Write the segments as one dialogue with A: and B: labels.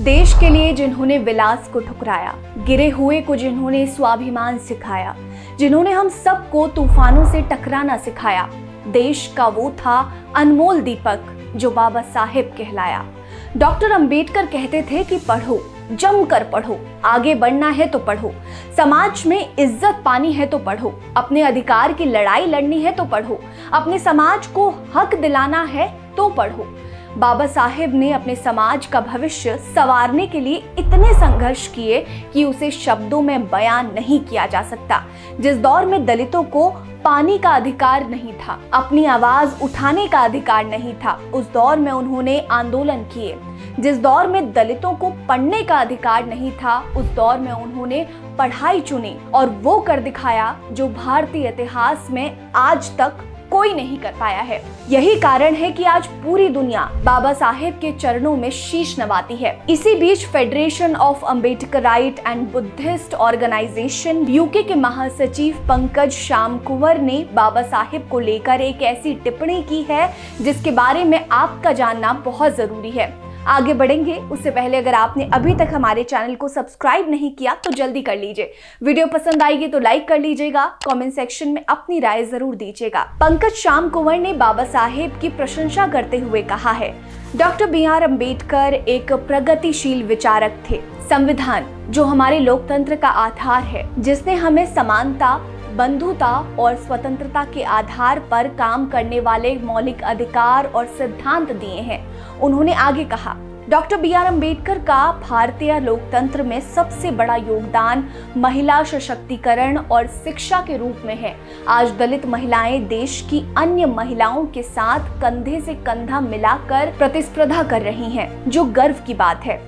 A: देश के लिए जिन्होंने विलास को ठुकराया, गिरे हुए को जिन्होंने स्वाभिमान सिखाया, जिन्होंने हम सबको तूफानों से टकराना सिखाया, देश का वो था अनमोल दीपक जो बाबा साहेब कहलाया। डॉक्टर अंबेडकर कहते थे कि पढ़ो, जमकर पढ़ो, आगे बढ़ना है तो पढ़ो, समाज में इज्जत पानी है तो पढ़ो, अपने अधिकार की लड़ाई लड़नी है तो पढ़ो, अपने समाज को हक दिलाना है तो पढ़ो। बाबा साहेब ने अपने समाज का भविष्य संवारने के लिए इतने संघर्ष किए कि उसे शब्दों में बयान नहीं किया जा सकता। जिस दौर में दलितों को पानी का अधिकार नहीं था, अपनी आवाज उठाने का अधिकार नहीं था, उस दौर में उन्होंने आंदोलन किए। जिस दौर में दलितों को पढ़ने का अधिकार नहीं था, उस दौर में उन्होंने पढ़ाई चुनी और वो कर दिखाया जो भारतीय इतिहास में आज तक कोई नहीं कर पाया है। यही कारण है कि आज पूरी दुनिया बाबा साहेब के चरणों में शीश नवाती है। इसी बीच federation of Ambedkarite and Buddhist organisation UK के महासचिव पंकज श्याम कुंवर ने बाबा साहेब को लेकर एक ऐसी टिप्पणी की है जिसके बारे में आपका जानना बहुत जरूरी है। आगे बढ़ेंगे उससे पहले अगर आपने अभी तक हमारे चैनल को सब्सक्राइब नहीं किया तो जल्दी कर लीजिए। वीडियो पसंद आएगी तो लाइक कर लीजिएगा, कमेंट सेक्शन में अपनी राय जरूर दीजिएगा। पंकज श्याम कुंवर ने बाबा साहेब की प्रशंसा करते हुए कहा है, डॉक्टर BR अम्बेडकर एक प्रगतिशील विचारक थे। संविधान जो हमारे लोकतंत्र का आधार है, जिसने हमें समानता, बंधुता और स्वतंत्रता के आधार पर काम करने वाले मौलिक अधिकार और सिद्धांत दिए हैं। उन्होंने आगे कहा, डॉक्टर BR अम्बेडकर का भारतीय लोकतंत्र में सबसे बड़ा योगदान महिला सशक्तिकरण और शिक्षा के रूप में है। आज दलित महिलाएं देश की अन्य महिलाओं के साथ कंधे से कंधा मिलाकर प्रतिस्पर्धा कर रही हैं, जो गर्व की बात है।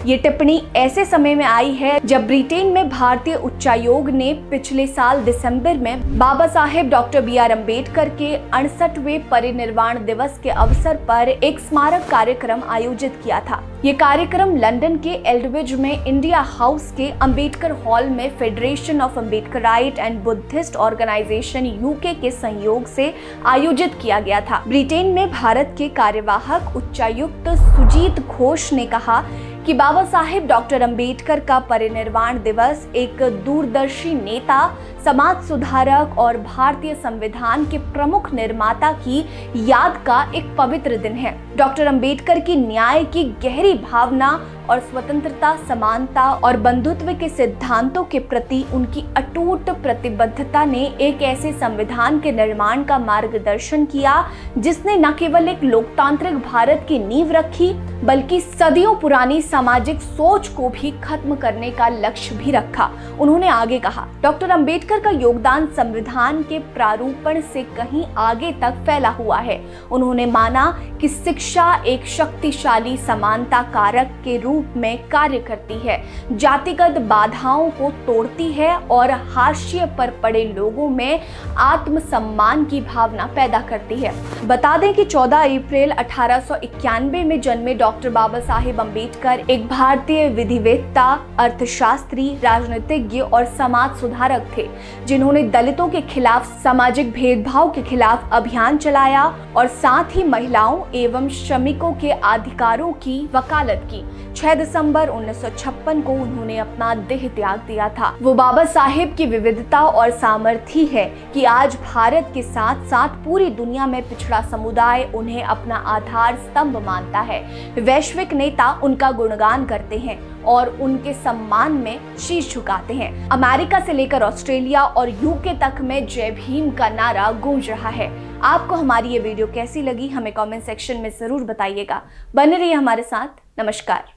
A: ये टिप्पणी ऐसे समय में आई है जब ब्रिटेन में भारतीय उच्चायोग ने पिछले साल दिसंबर में बाबा साहेब डॉक्टर BR अम्बेडकर के 68वें परिनिर्वाण दिवस के अवसर पर एक स्मारक कार्यक्रम आयोजित किया था। ये कार्यक्रम लंदन के एल्डविच में इंडिया हाउस के अम्बेडकर हॉल में federation of Ambedkarite and Buddhist organisation UK के सहयोग से आयोजित किया गया था। ब्रिटेन में भारत के कार्यवाहक उच्चायुक्त सुजीत घोष ने कहा कि बाबा साहेब डॉक्टर अम्बेडकर का परिनिर्वाण दिवस एक दूरदर्शी नेता, समाज सुधारक और भारतीय संविधान के प्रमुख निर्माता की याद का एक पवित्र दिन है। डॉक्टर अम्बेडकर की न्याय की गहरी भावना और स्वतंत्रता, समानता और बंधुत्व के सिद्धांतों के प्रति उनकी अटूट प्रतिबद्धता ने एक ऐसे संविधान के निर्माण का मार्गदर्शन किया जिसने न केवल एक लोकतांत्रिक भारत की नींव रखी बल्कि सदियों पुरानी सामाजिक सोच को भी खत्म करने का लक्ष्य भी रखा। उन्होंने आगे कहा, डॉक्टर अम्बेडकर का योगदान संविधान के प्रारूपण से कहीं आगे तक फैला हुआ है। उन्होंने माना कि शिक्षा एक शक्तिशाली समानता कारक के रूप में कार्य करती है, जातिगत बाधाओं को तोड़ती है और हाशिए पर पड़े लोगों में आत्मसम्मान की भावना पैदा करती है। बता दें कि 14 अप्रैल 1891 में जन्मे डॉक्टर बाबा साहेब अम्बेडकर एक भारतीय विधिवेत्ता, अर्थशास्त्री, राजनीतिज्ञ और समाज सुधारक थे, जिन्होंने दलितों के खिलाफ सामाजिक भेदभाव के खिलाफ अभियान चलाया और साथ ही महिलाओं एवं श्रमिकों के अधिकारों की वकालत की। 6 दिसंबर 1956 को उन्होंने अपना देह त्याग दिया था। वो बाबा साहेब की विविधता और सामर्थ्य है कि आज भारत के साथ साथ पूरी दुनिया में पिछड़ा समुदाय उन्हें अपना आधार स्तंभ मानता है। वैश्विक नेता उनका गुणगान करते हैं और उनके सम्मान में शीश झुकाते हैं। अमेरिका से लेकर ऑस्ट्रेलिया और यूके तक में जय भीम का नारा गूंज रहा है। आपको हमारी ये वीडियो कैसी लगी हमें कमेंट सेक्शन में जरूर बताइएगा। बने रहिए हमारे साथ। नमस्कार।